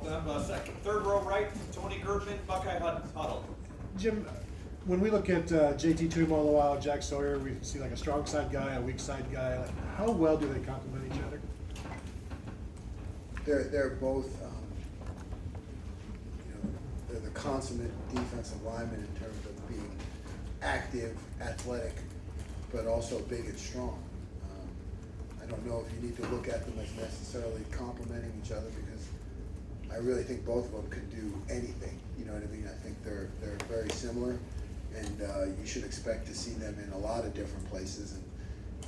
both of them. Third row right, Tony Gertman, Buckeye Huddle. Jim, when we look at JT Tuimoloau, Jack Sawyer, we see like a strong side guy, a weak side guy. Like, how well do they complement each other? They're both, they're the consummate defensive linemen in terms of being active, athletic, but also big and strong. I don't know if you need to look at them as necessarily complementing each other, because I really think both of them can do anything. You know what I mean? I think they're very similar, and you should expect to see them in a lot of different places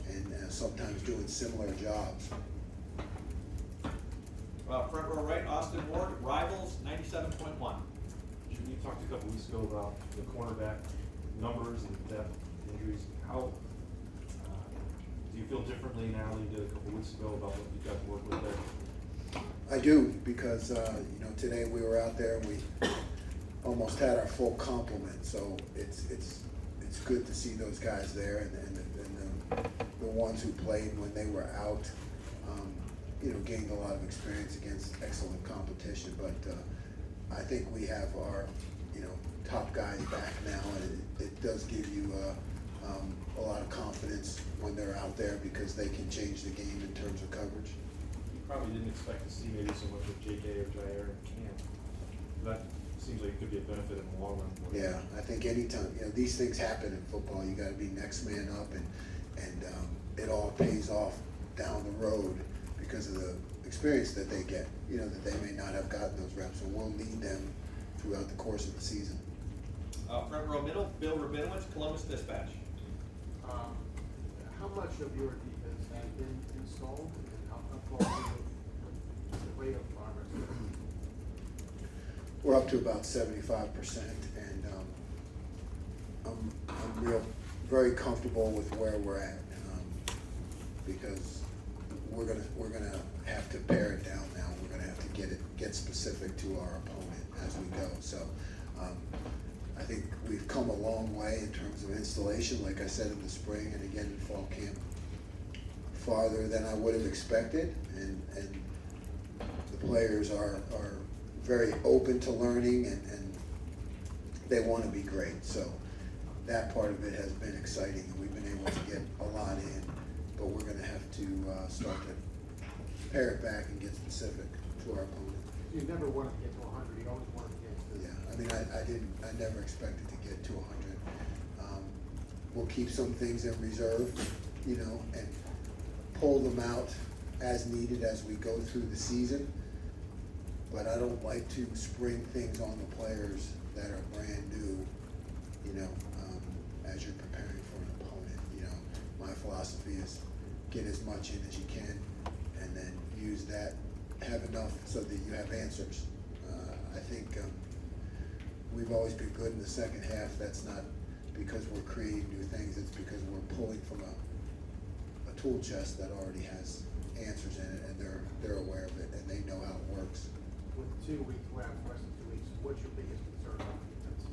and sometimes doing similar jobs. Front row right, Austin Ward, Rivals, 97.1. Jim, you talked a couple weeks ago about the cornerback numbers and depth injuries. How do you feel differently now than you did a couple weeks ago about what you got to work with there? I do, because today we were out there and we almost had our full complement. So it's good to see those guys there, and the ones who played when they were out, gained a lot of experience against excellent competition. But I think we have our top guys back now, and it does give you a lot of confidence when they're out there, because they can change the game in terms of coverage. You probably didn't expect to see maybe so much of JK or Jair in camp. That seems like it could be a benefit in the long run for you. Yeah, I think anytime these things happen in football, you got to be next man up, and it all pays off down the road because of the experience that they get. That they may not have gotten those reps, and we'll need them throughout the course of the season. Front row middle, Bill Rabinowitz, Columbus Dispatch. How much of your defense has been installed, and how far is the rate of progress? We're up to about 75%, and I'm very comfortable with where we're at, because we're gonna have to pare it down now. We're gonna have to get specific to our opponent as we go. So I think we've come a long way in terms of installation, like I said, in the spring and again in fall camp, farther than I would have expected, and the players are very open to learning, and they want to be great. So that part of it has been exciting, and we've been able to get a lot in, but we're going to have to start to pare it back and get specific to our opponent. You never wanted to get to 100. You always wanted to get to. Yeah, I never expected to get to 100. We'll keep some things in reserve, and pull them out as needed as we go through the season. But I don't like to spring things on the players that are brand new, as you're preparing for an opponent. My philosophy is get as much in as you can, and then use that, have enough so that you have answers. I think we've always been good in the second half. That's not because we're creating new things. It's because we're pulling from a tool chest that already has answers in it, and they're aware of it, and they know how it works. With 2 weeks left, less than 2 weeks, what's your biggest concern on defense?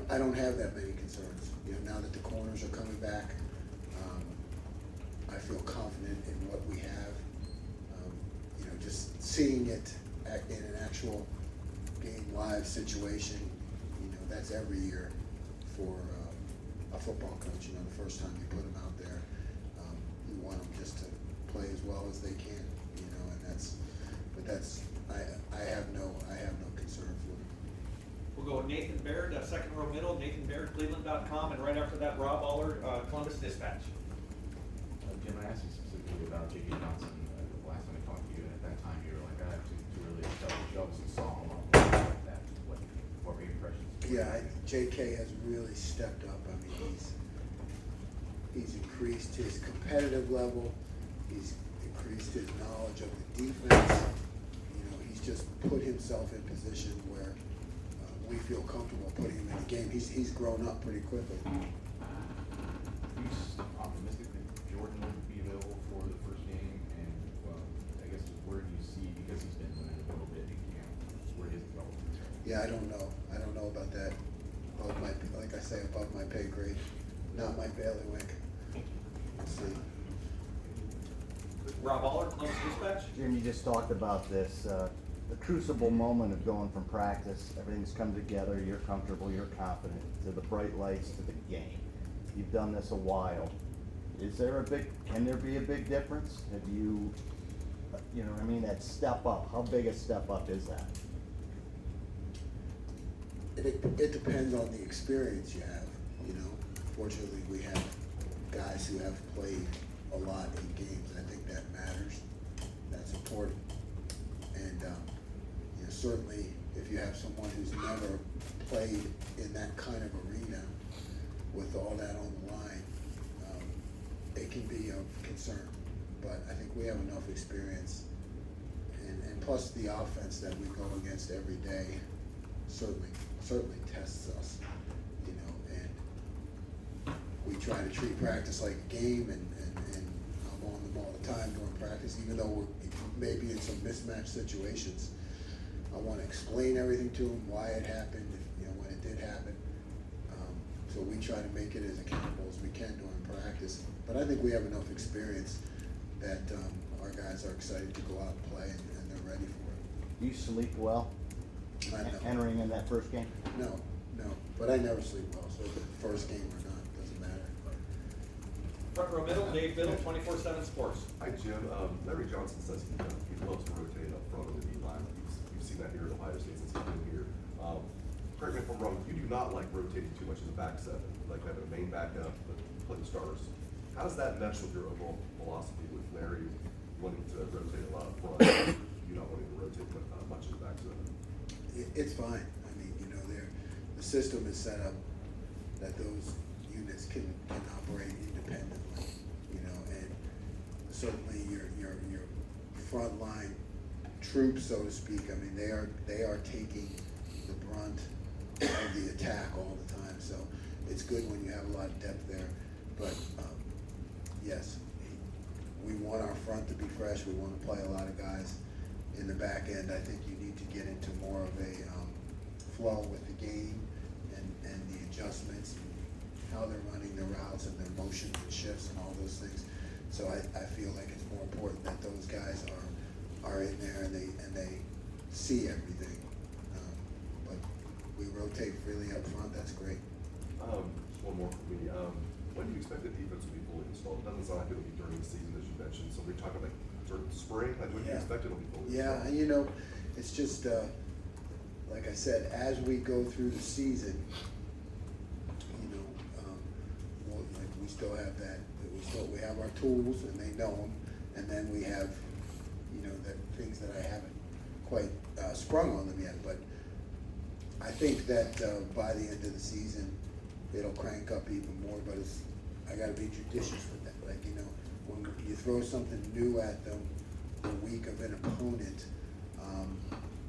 I don't have that many concerns. Now that the corners are coming back, I feel confident in what we have. Just seeing it in an actual game live situation, that's every year for a football coach. The first time you put them out there, you want them just to play as well as they can. I have no concern for them. We'll go Nathan Baird, second row middle, Nathan Baird, Cleveland.com, and right after that, Rob Aller, Columbus Dispatch. Jim, I asked you specifically about J.K. Johnson the last time I talked to you, and at that time you were like, I have to really you obviously saw him like that. What were your impressions? Yeah, J.K. has really stepped up. I mean, he's increased his competitive level. He's increased his knowledge of the defense. He's just put himself in position where we feel comfortable putting him in the game. He's grown up pretty quickly. Are you optimistic that Jordan will be available for the first game? And I guess where do you see, because he's been limited a little bit in camp, where his development is? Yeah, I don't know about that. Like I say, above my pay grade, not my bailiwick. Let's see. Rob Aller, Columbus Dispatch. Jim, you just talked about this, the crucible moment of going from practice, everything's come together, you're comfortable, you're confident, to the bright lights, to the game. You've done this a while. Can there be a big difference? Have you, you know what I mean, that step up, how big a step up is that? It depends on the experience you have, you know. Fortunately, we have guys who have played a lot in games. I think that matters. That's important. And, you know, certainly if you have someone who's never played in that kind of arena with all that on the line, it can be of concern. But I think we have enough experience. And plus the offense that we go against every day certainly tests us, you know, and we try to treat practice like a game, and I'm on them all the time during practice, even though we're maybe in some mismatched situations. I want to explain everything to them, why it happened, you know, when it did happen. So we try to make it as accountable as we can during practice. But I think we have enough experience that our guys are excited to go out and play, and they're ready for it. Do you sleep well, I know. entering in that first game? No, but I never sleep well, so if it's the first game or not, doesn't matter. Front row middle, Dave Biddle, 24/7 Sports. Hi, Jim. Larry Johnson says he loves to rotate up front of the D-line. You've seen that here at Ohio State since he's been here. Correct me if I'm wrong, you do not like rotating too much as a back seven, like having a main backup, but play the starters. How does that mesh with your overall philosophy with Larry wanting to rotate a lot up front, you not wanting to rotate much as a back seven? It's fine. I mean, you know, the system is set up that those units can operate independently, you know, and certainly your frontline troops, so to speak, I mean, they are taking the brunt of the attack all the time, so it's good when you have a lot of depth there. But yes, we want our front to be fresh. We want to play a lot of guys in the back end. I think you need to get into more of a flow with the game and the adjustments, and how they're running their routes and their motions and shifts and all those things. So I feel like it's more important that those guys are in there and they see everything. But we rotate freely up front. That's great. Just one more for me. When do you expect the defense will be fully installed? It doesn't sound like it'll be during the season, as you mentioned. So we're talking like during the spring. Like when do you expect it'll be fully installed? Yeah, and you know, it's just like I said, as we go through the season, you know, like we still have that. We have our tools, and they know them, and then we have, you know, the things that I haven't quite sprung on them yet. But I think that by the end of the season, it'll crank up even more. But I got to be judicious with that. Like, you know, when you throw something new at them the week of an opponent,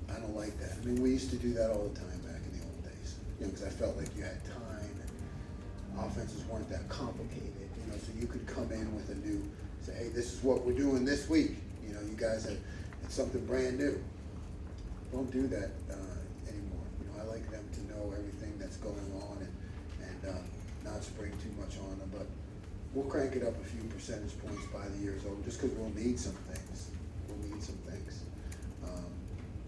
I don't like that. I mean, we used to do that all the time back in the old days, you know, because I felt like you had time and offenses weren't that complicated, you know, so you could come in with a new, say, hey, this is what we're doing this week. You know, you guys have, it's something brand new. Don't do that anymore. You know, I like them to know everything that's going on and not spring too much on them, but we'll crank it up a few percentage points by the year's over, just because we'll need some things.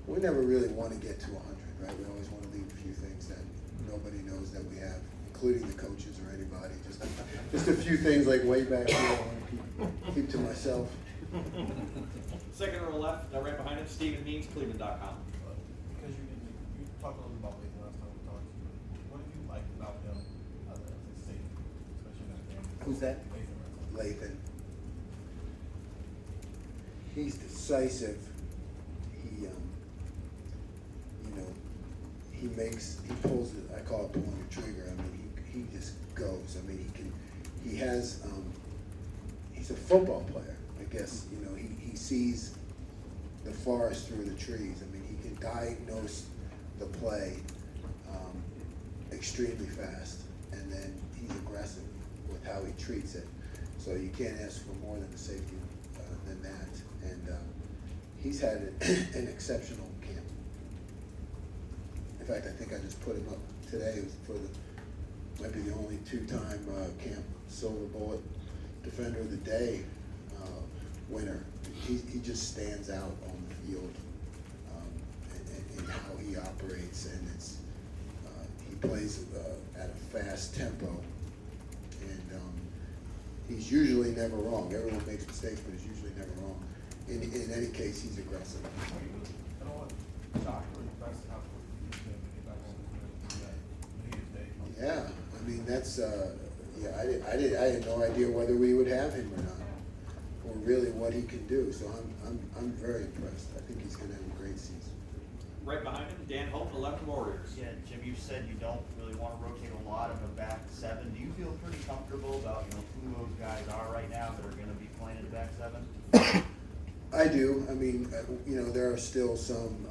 We never really want to get to 100, right? We always want to leave a few things that nobody knows that we have, including the coaches or anybody. Just a few things like way back here I want to keep to myself. Second row left, right behind him, Stephen Means, Cleveland.com. Because you talked a little about Lathan last time we talked to you. What did you like about him as a safety, especially in that game? Who's that? Lathan. He's decisive. He, you know, he pulls it. I call it pulling the trigger. I mean, he just goes. I mean, he's a football player. I guess, you know, he sees the forest through the trees. I mean, he can diagnose the play extremely fast, and then he's aggressive with how he treats it. So you can't ask for more than a safety than that. And he's had an exceptional camp. In fact, I think I just put him up today for might be the only two-time camp Silver Bullet Defender of the Day winner he just stands out on the field, and how he operates, and he plays at a fast tempo, and he's usually never wrong. Everyone makes mistakes, but he's usually never wrong. In any case, he's aggressive. I don't want to shock or impress how quickly he's going to get back on the field. He is day. Yeah, I mean, that's, I had no idea whether we would have him or not, or really what he can do, so I'm very impressed. I think he's gonna have a great season. Right behind him, Dan Holt, 11 Warriors. Yeah, Jim, you said you don't really wanna rotate a lot of the back seven. Do you feel pretty comfortable about, who those guys are right now that are gonna be playing in the back seven? I do, I mean, there are still some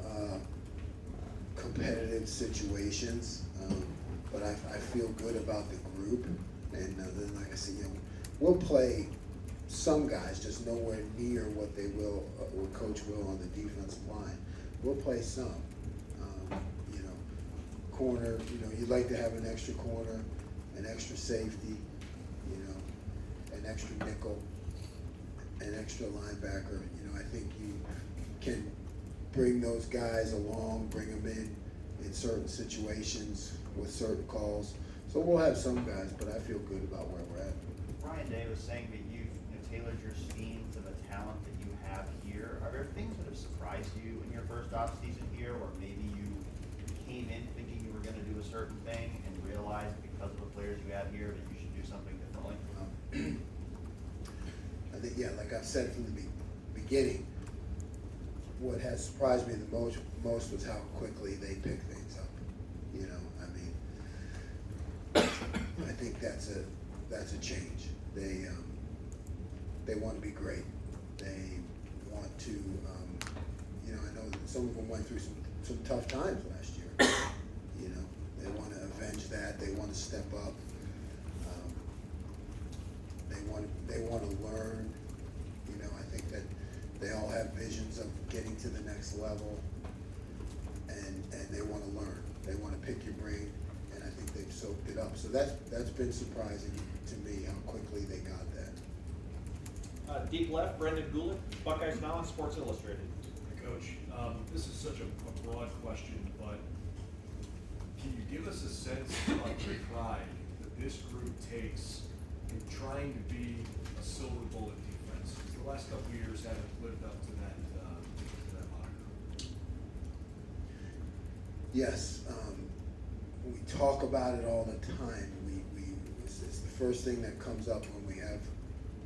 competitive situations, but I feel good about the group, and then, like I said, we'll play some guys, just nowhere near what they will, what Coach will on the defensive line. We'll play some, corner, you'd like to have an extra corner, an extra safety, an extra nickel, an extra linebacker. I think you can bring those guys along, bring them in certain situations with certain calls. So we'll have some guys, but I feel good about where we're at. Ryan Day was saying that you've tailored your scheme to the talent that you have here. Are there things that have surprised you in your first off season here, or maybe you came in thinking you were going to do a certain thing and realized because of the players you have here that you should do something differently? I think, like I've said from the beginning, what has surprised me the most was how quickly they pick things up. I think that's a change. They want to be great. They want to, I know that some of them went through some tough times last year. They want to avenge that. They want to step up. They want to learn. I think that they all have visions of getting to the next level, and they want to learn. They want to pick your brain, and I think they've soaked it up. So that's been surprising to me how quickly they got that. Deep left, Brendan Goulet, Buckeyes Now on Sports Illustrated. Coach, this is such a broad question, but can you give us a sense of the pride that this group takes in trying to be a silver bullet defense? Because the last couple of years haven't lived up to that moniker. Yes, we talk about it all the time. It's the first thing that comes up when we have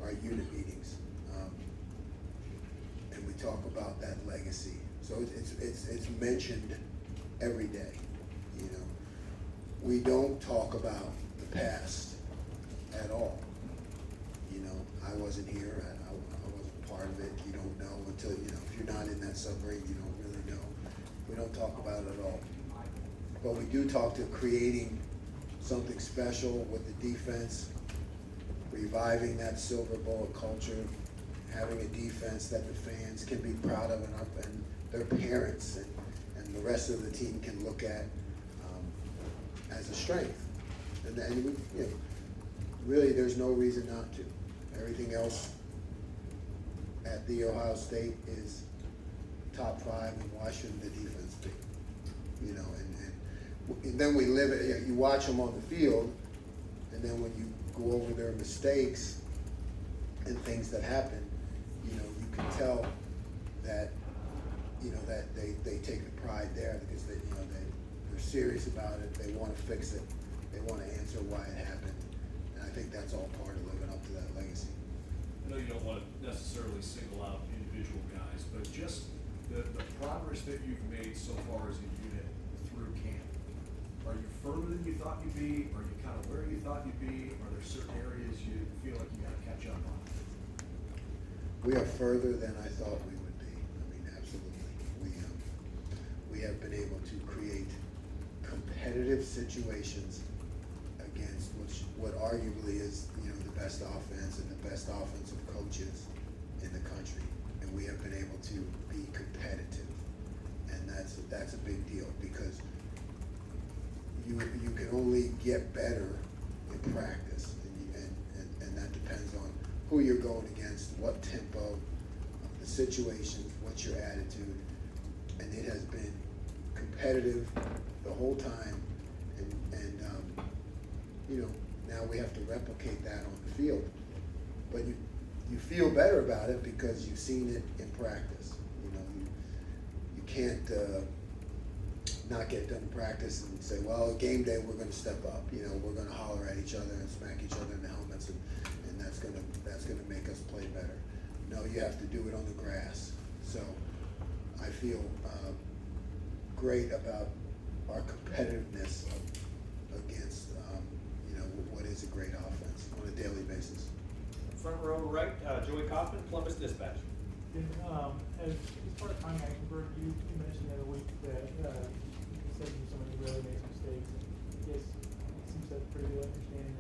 our unit meetings, and we talk about that legacy. So it's mentioned every day. We don't talk about the past at all. I wasn't here. I wasn't part of it. You don't know until if you're not in that submarine, you don't really know. We don't talk about it at all. But we do talk to creating something special with the defense, reviving that silver bullet culture, having a defense that the fans can be proud of, and their parents and the rest of the team can look at as a strength. And we, really, there's no reason not to. Everything else at The Ohio State is top 5, and why shouldn't the defense be? And then we live it. You watch them on the field, and then when you go over their mistakes and things that happen, you can tell that that they take the pride there, because they're serious about it. They want to fix it. They want to answer why it happened, and I think that's all part of living up to that legacy. I know you don't want to necessarily single out individual guys, but just the progress that you've made so far as a unit through camp. Are you further than you thought you'd be? Are you kind of where you thought you'd be? Are there certain areas you feel like you got to catch up on? We are further than I thought we would be. Absolutely. We have been able to create competitive situations against what arguably is the best offense and the best offensive coaches in the country, and we have been able to be competitive, and that's a big deal, because you can only get better in practice, and that depends on who you're going against, what tempo, the situations, what's your attitude? And it has been competitive the whole time, and you know, now we have to replicate that on the field. But you feel better about it because you've seen it in practice. You know, you can't not get done in practice and say, well, game day we're going to step up. You know, we're going to holler at each other and smack each other in the helmets, and that's going to make us play better. No, you have to do it on the grass. So I feel great about our competitiveness against you know, what is a great offense on a daily basis. Front row right, Joey Kaufman, Columbus Dispatch. As part of Connie Eichenberg, you mentioned the other week that you said somebody really makes mistakes. I guess it seems to have a pretty good understanding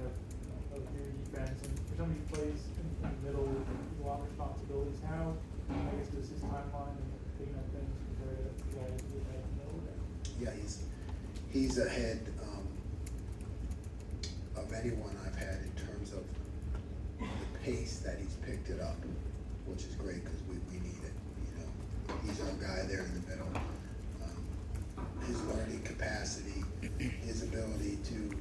of your defense. And for somebody who plays in the middle with a lot of responsibilities, how, I guess, does his timeline and picking up things compare to the guys who have in Notre Dame? Yeah, he's ahead of anyone I've had in terms of the pace that he's picked it up, which is great because we need it. You know, he's our guy there in the middle. His learning capacity, his ability to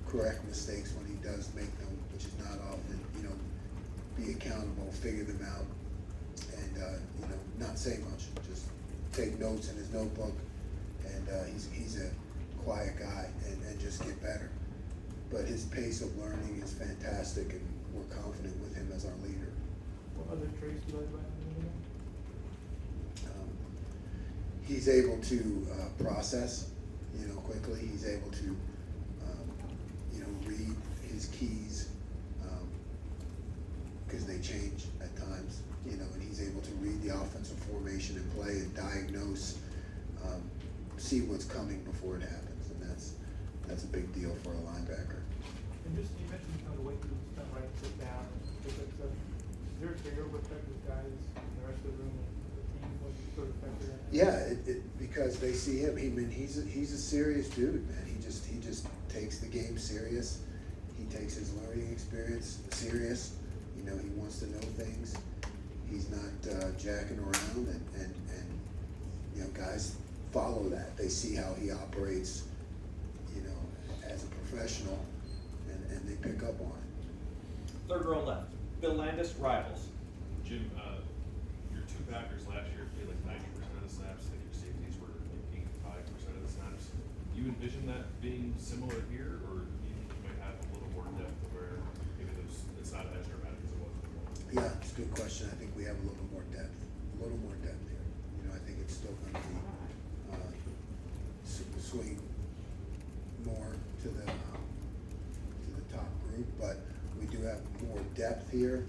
correct mistakes when he does make them, which is not often. You know, be accountable, figure them out, and you know, not say much. Just take notes in his notebook, and he's a quiet guy, and just get better. But his pace of learning is fantastic, and we're confident with him as our leader. What other traits do you like about him? He's able to process, you know, quickly. He's able to, you know, read his keys because they change at times, you know, and he's able to read the offensive formation and play and diagnose, see what's coming before it happens, and that's a big deal for a linebacker. And just, you mentioned kind of the way you spend right and sit down and things like stuff. Is there a carryover effect with guys in the rest of the room and the team? What sort of effect that? Yeah, because they see him. He's a serious dude, man. He just takes the game serious. He takes his learning experience serious. You know, he wants to know things. He's not jacking around, and you know, guys follow that. They see how he operates, you know, as a professional, and they pick up on it. Third row left, Bill Landis, Rivals. Jim, your two backers last year played like 90% of the snaps. I think your safeties were like 85% of the snaps. Do you envision that being similar here, or do you think you might have a little more depth where maybe it's not as dramatic as it was before? Yeah, it's a good question. I think we have a little more depth here. You know, I think it's still going to be swing more to the top group, but we do have more depth here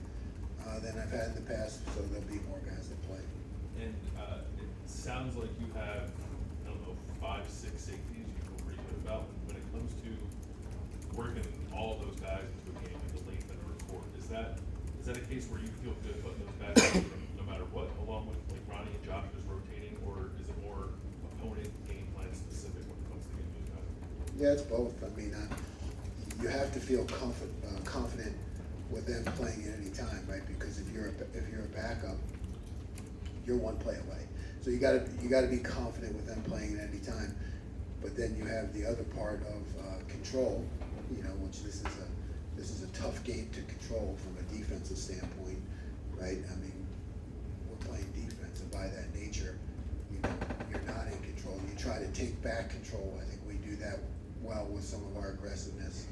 than I've had in the past, so there'll be more guys that play. And it sounds like you have, I don't know, 5, 6 safeties you feel pretty good about. When it comes to working all of those guys into a game and the length and the report, is that a case where you feel good putting those guys in no matter what, along with like Ronnie and Josh just rotating, or is it more opponent game plan specific when it comes to getting those guys? Yeah, it's both. I mean, you have to feel confident with them playing at any time, right? Because if you're a backup, you're one play away. So you gotta be confident with them playing at any time. But then you have the other part of control, you know, which this is a tough game to control from a defensive standpoint, right? I mean, we're playing defense, and by that nature, you know, you're not in control. You try to take back control. I think we do that well with some of our aggressiveness.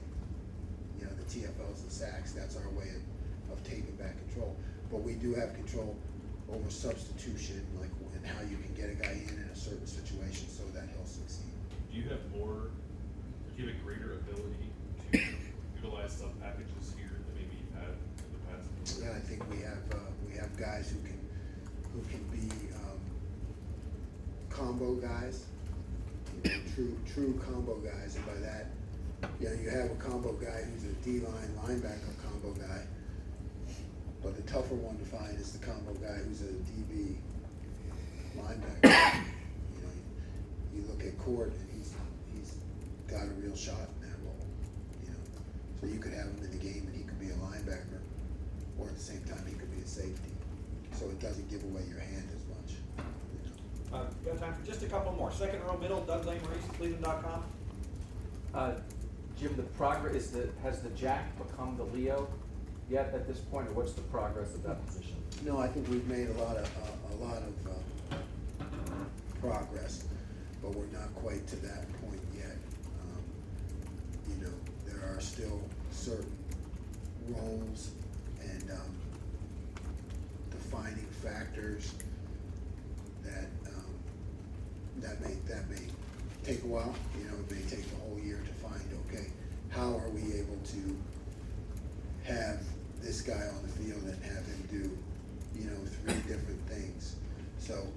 You know, the TFLs and sacks, that's our way of taking back control. But we do have control over substitution, like, and how you can get a guy in a certain situation so that he'll succeed. Do you have a greater ability to utilize sub packages here than maybe you've had in the past? Yeah, I think we have guys who can be combo guys, you know, true combo guys, and by that, you know, you have a combo guy who's a D-line linebacker combo guy, but the tougher one to find is the combo guy who's a DB linebacker. You know, you look at Court, and he's got a real shot in that role. You know, so you could have him in the game, and he could be a linebacker, or at the same time he could be a safety. so it doesn't give away your hand as much, you know. Got time for just a couple more. Second row middle, Doug Maurice, Cleveland.com. Jim, the progress has the Jack become the Leo yet at this point, or what's the progress of that position? No, I think we've made a lot of progress, but we're not quite to that point yet. You know, there are still certain roles and defining factors that that may take a while. You know, it may take the whole year to find, okay, how are we able to have this guy on the field and have him do, you know, 3 different things. So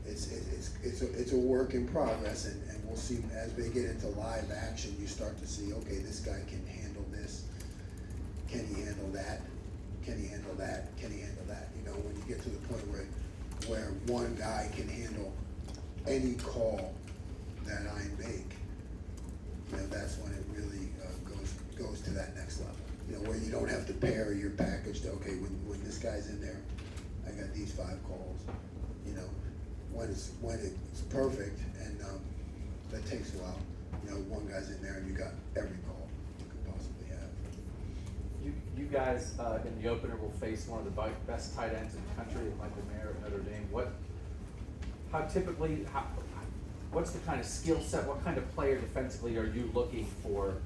it's a work in progress, and we'll see as they get into live action, you start to see, okay, this guy can handle this. Can he handle that? Can he handle that? Can he handle that? You know, when you get to the point where one guy can handle any call that I make, you know, that's when it really goes to that next level. You know, where you don't have to pair your package to, okay, when this guy's in there, I got these 5 calls. You know, when it's perfect, and that takes a while. You know, one guy's in there and you got every call you could possibly have. You guys in the opener will face one of the best tight ends in the country, Michael Mayer at Notre Dame. What's the kind of skill set? What kind of player defensively are you looking for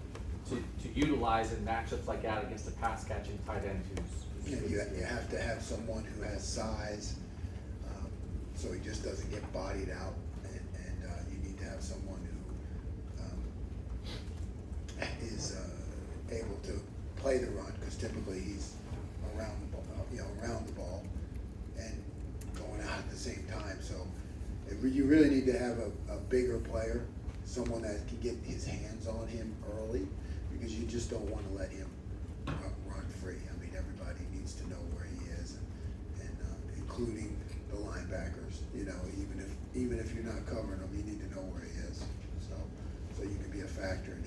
to utilize in matchups like that against a pass catching tight end who's You know, you have to have someone who has size, so he just doesn't get bodied out, and you need to have someone who is able to play the run, because typically he's around the ball, and going out at the same time. So you really need to have a bigger player, someone that can get his hands on him early, because you just don't want to let him run free. I mean, everybody needs to know where he is, and including the linebackers. You know, even if you're not covering him, you need to know where he is. So you can be a factor in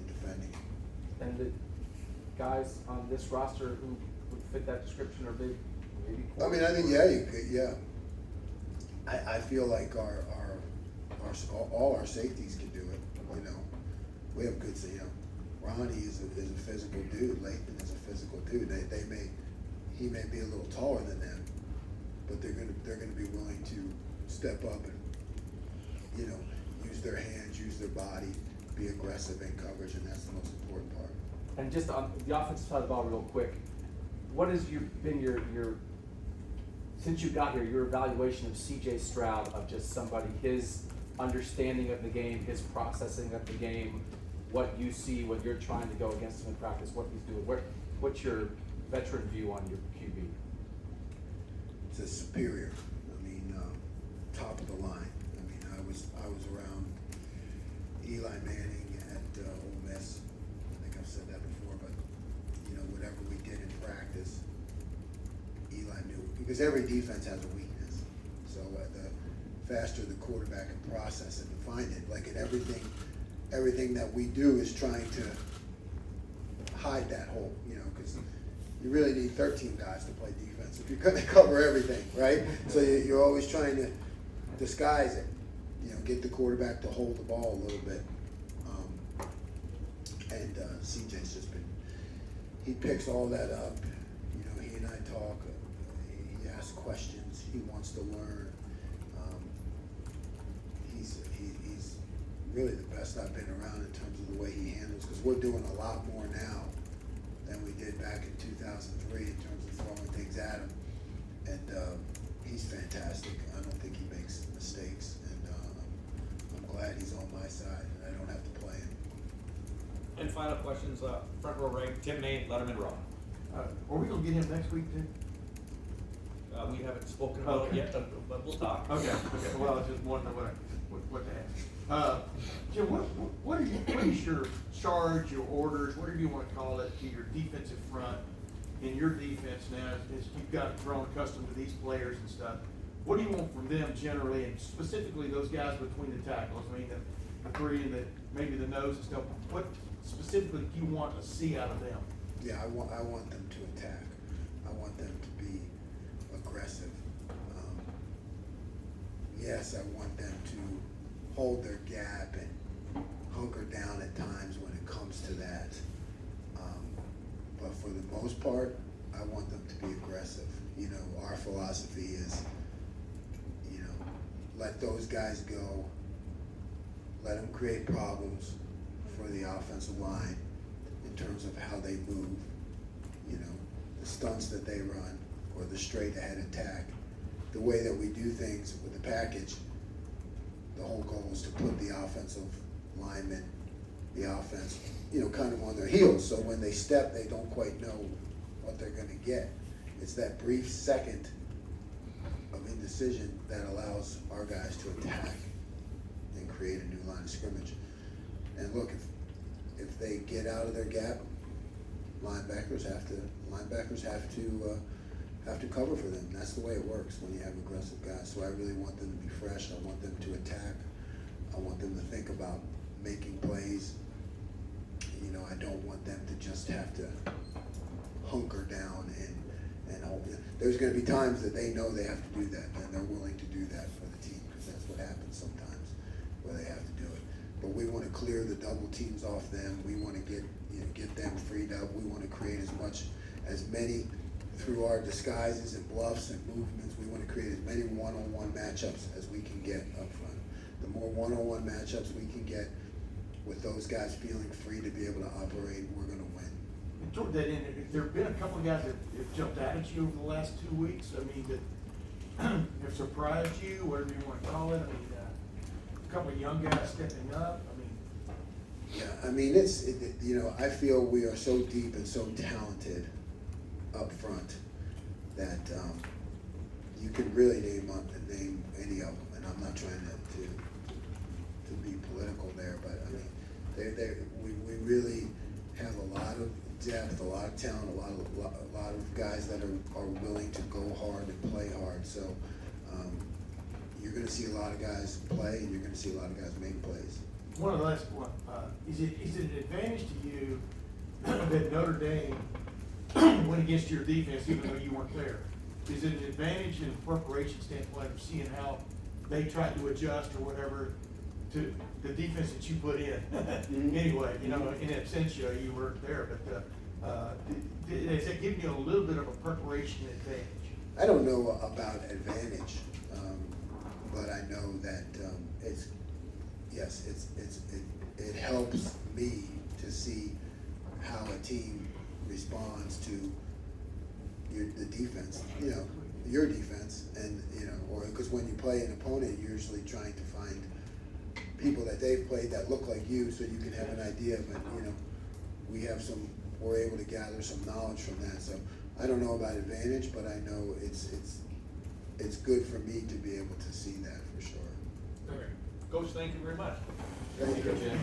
defending him. And the guys on this roster who would fit that description are big, maybe. I mean, I think you could, yeah. I feel like all our safeties can do it. You know, we have good. You know, Ronnie is a physical dude. Lathan is a physical dude. He may be a little taller than them, but they're gonna be willing to step up and, you know, use their hands, use their body, be aggressive in coverage, and that's the most important part. And just on the offensive side of the ball, real quick, what has been your since you got here, your evaluation of C.J. Stroud, of just somebody, his understanding of the game, his processing of the game, what you see when you're trying to go against him in practice, what he's doing? What's your veteran view on your QB? It's a superior. I mean, top of the line. I mean, I was around Eli Manning at Ole Miss. I think I've said that before, but you know, whatever we did in practice, Eli knew, because every defense has a weakness. So the faster the quarterback can process it and find it, like in everything that we do is trying to hide that hole, you know, because you really need 13 guys to play defense if you're going to cover everything, right? So you're always trying to disguise it, you know, get the quarterback to hold the ball a little bit. And CJ's just been, he picks all that up. You know, he and I talk. He asks questions. He wants to learn. He's really the best I've been around in terms of the way he handles, because we're doing a lot more now than we did back in 2003 in terms of throwing things at him. And he's fantastic. I don't think he makes mistakes, and I'm glad he's on my side and I don't have to play him. And final questions, front row right, Tim Nate, Letterman Row. Are we gonna get him next week too? We haven't spoken about it yet, but we'll talk. Okay, well, I just wanted to know what to ask. Jim, what is your charge, your orders, whatever you wanna call it, to your defensive front in your defense now, as you've got grown accustomed to these players and stuff? What do you want from them generally, and specifically those guys between the tackles? I mean, the 3 and maybe the nose and stuff. What specifically do you want to see out of them? Yeah, I want them to attack. I want them to be aggressive. yes, I want them to hold their gap and hunker down at times when it comes to that. But for the most part, I want them to be aggressive. You know, our philosophy is, you know, let those guys go, let them create problems for the offensive line in terms of how they move, you know, the stunts that they run or the straight ahead attack. The way that we do things with the package, the whole goal is to put the offensive linemen, the offense, you know, kind of on their heels. So when they step, they don't quite know what they're gonna get. It's that brief second of indecision that allows our guys to attack and create a new line of scrimmage. And look, if they get out of their gap, linebackers have to cover for them. That's the way it works when you have aggressive guys. So I really want them to be fresh. I want them to attack. I want them to think about making plays. You know, I don't want them to just have to hunker down and hope. There's going to be times that they know they have to do that, and they're willing to do that for the team, because that's what happens sometimes where they have to do it. But we want to clear the double teams off them. We want to get them freed up. We want to create as many through our disguises and bluffs and movements. We want to create as many one-on-one matchups as we can get up front. The more one-on-one matchups we can get with those guys feeling free to be able to operate, we're going to win. And toward that end, there have been a couple of guys that have jumped out at you over the last 2 weeks. I mean, that have surprised you, whatever you want to call it. I mean, a couple of young guys stepping up. I mean, Yeah, I mean, you know, I feel we are so deep and so talented up front that you could really name any of them. And I'm not trying to be political there, but I mean, we really have a lot of depth, a lot of talent, a lot of guys that are willing to go hard and play hard. So you're going to see a lot of guys play, and you're going to see a lot of guys make plays. one of the last one, is it an advantage to you that Notre Dame went against your defense even though you weren't there? Is it an advantage in a preparation standpoint of seeing how they tried to adjust or whatever to the defense that you put in? Anyway, you know, in absentia, you weren't there, but is it giving you a little bit of a preparation advantage? I don't know about advantage, but I know that it helps me to see how a team responds to the defense, you know, your defense, and you know, or because when you play an opponent, you're usually trying to find people that they've played that look like you, so you can have an idea. But you know, we're able to gather some knowledge from that. So I don't know about advantage, but I know it's good for me to be able to see that for sure. Okay. Coach, thank you very much. Thank you. Jim.